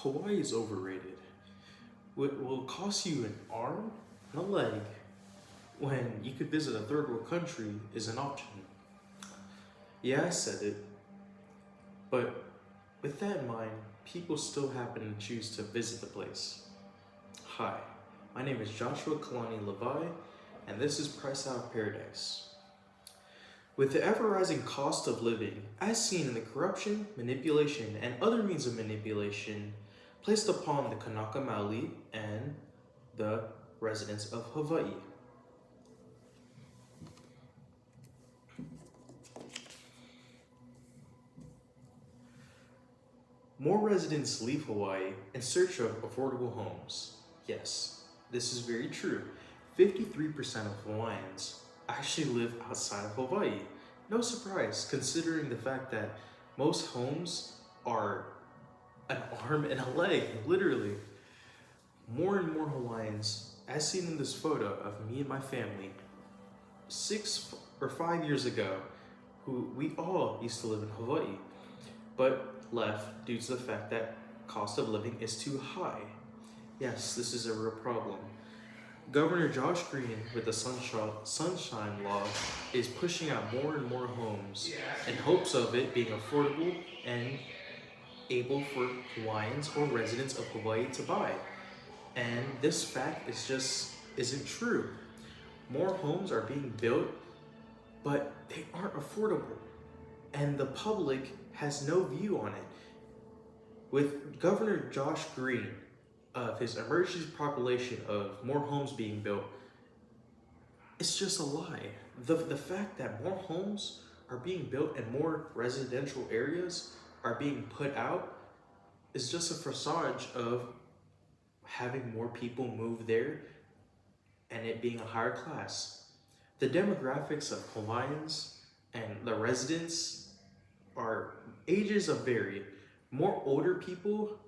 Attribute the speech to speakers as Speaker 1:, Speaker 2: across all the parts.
Speaker 1: Hawaii is overrated. What will cost you an arm and a leg when you could visit a third world country is an option. Yeah, I said it, but with that in mind, people still happen to choose to visit the place. Hi, my name is Joshua Kalani Levi, and this is Price Out of Paradise. With the ever rising cost of living, as seen in the corruption, manipulation, and other means of manipulation placed upon the Kanaka Maoli and the residents of Hawaii. More residents leave Hawaii in search of affordable homes. Yes, this is very true. 53% of Hawaiians actually live outside of Hawaii. No surprise, considering the fact that most homes are an arm and a leg, literally. More and more Hawaiians, as seen in this photo of me and my family, 6 or 5 years ago, who we all used to live in Hawaii, but left due to the fact that cost of living is too high. Yes, this is a real problem. Governor Josh Green, with the Sunshine Law, is pushing out more and more homes in hopes of it being affordable and able for Hawaiians or residents of Hawaii to buy. And this fact isn't true. More homes are being built, but they aren't affordable. And the public has no view on it. With Governor Josh Green, of his emergency proclamation of more homes being built, it's just a lie. The fact that more homes are being built and more residential areas are being put out is just a facade of having more people move there and it being a higher class. The demographics of Hawaiians and the residents are ages of vary. More older people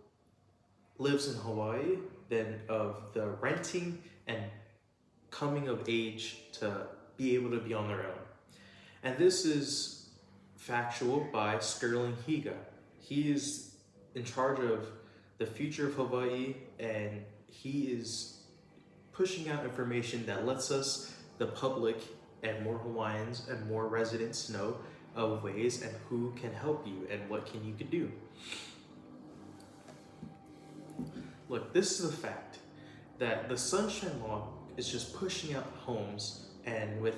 Speaker 1: lives in Hawaii than of the renting and coming of age to be able to be on their own. And this is factual by Sterling Higa. He is in charge of the future of Hawaii, and he is pushing out information that lets us, the public, and more Hawaiians and more residents know of ways and who can help you and what you can do. Look, this is a fact that the Sunshine Law is just pushing out homes, and with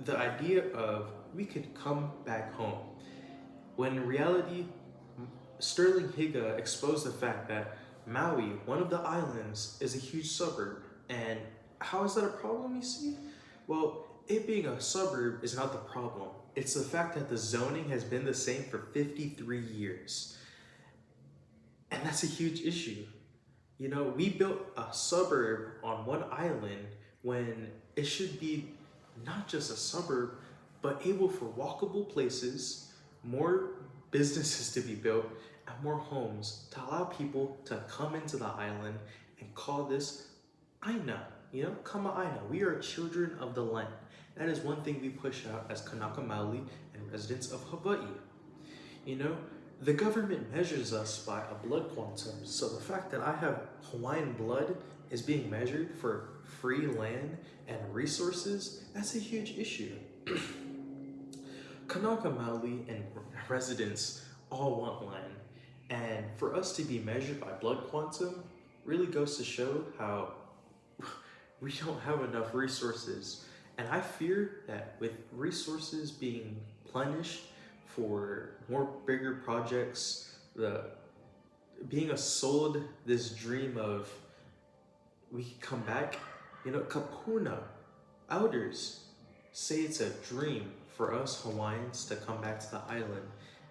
Speaker 1: the idea of we could come back home. When in reality, Sterling Higa exposed the fact that Maui, one of the islands, is a huge suburb. And how is that a problem, you see? Well, it being a suburb is not the problem. It's the fact that the zoning has been the same for 53 years. And that's a huge issue. You know, we built a suburb on one island when it should be not just a suburb, but able for walkable places, more businesses to be built, and more homes to allow people to come into the island and call this Aina, Kama'aina. We are children of the land. That is one thing we push out as Kanaka Maoli and residents of Hawaii. The government measures us by a blood quantum, so the fact that I have Hawaiian blood is being measured for free land and resources, that's a huge issue. Kanaka Maoli and residents all want land, and for us to be measured by blood quantum really goes to show how we don't have enough resources. And I fear that with resources being replenished for more bigger projects, being sold this dream of we can come back, Kapuna elders say it's a dream for us Hawaiians to come back to the island.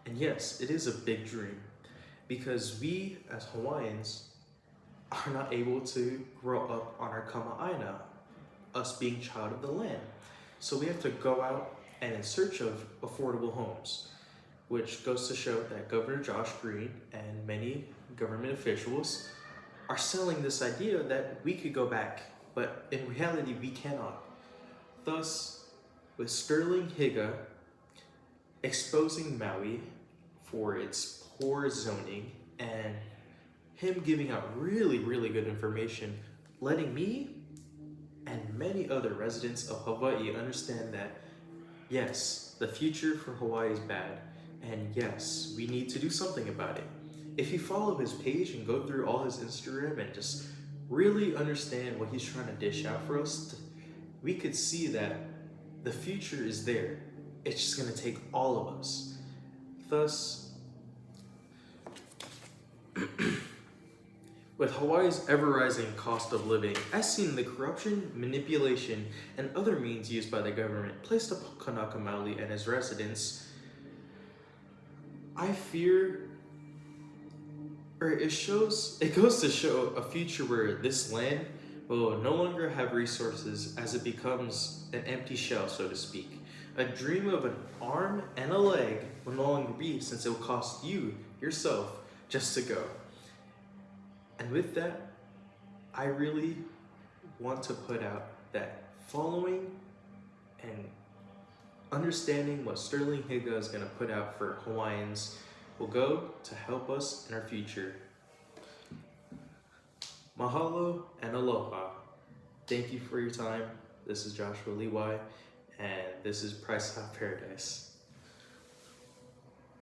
Speaker 1: And yes, it is a big dream because we as Hawaiians are not able to grow up on our Kama'aina, us being child of the land. So we have to go out and in search of affordable homes, which goes to show that Governor Josh Green and many government officials are selling this idea that we could go back, but in reality we cannot. Thus, with Sterling Higa exposing Maui for its poor zoning and him giving out really, really good information, letting me and many other residents of Hawaii understand that yes, the future for Hawaii is bad, and yes, we need to do something about it. If you follow his page and go through all his Instagram and just really understand what he's trying to dish out for us, we could see that the future is there. It's just gonna take all of us. Thus, with Hawaii's ever-rising cost of living, as seen the corruption, manipulation, and other means used by the government placed upon Kanaka Maoli and his residents, I fear, or it goes to show a future where this land will no longer have resources as it becomes an empty shell, so to speak. A dream of an arm and a leg will no longer be, since it will cost you, yourself, just to go. And with that, I really want to put out that following and understanding what Sterling Higa is going to put out for Hawaiians will go to help us in our future. Mahalo and aloha. Thank you for your time. This is Joshua Lewi, and this is Price Out Paradise.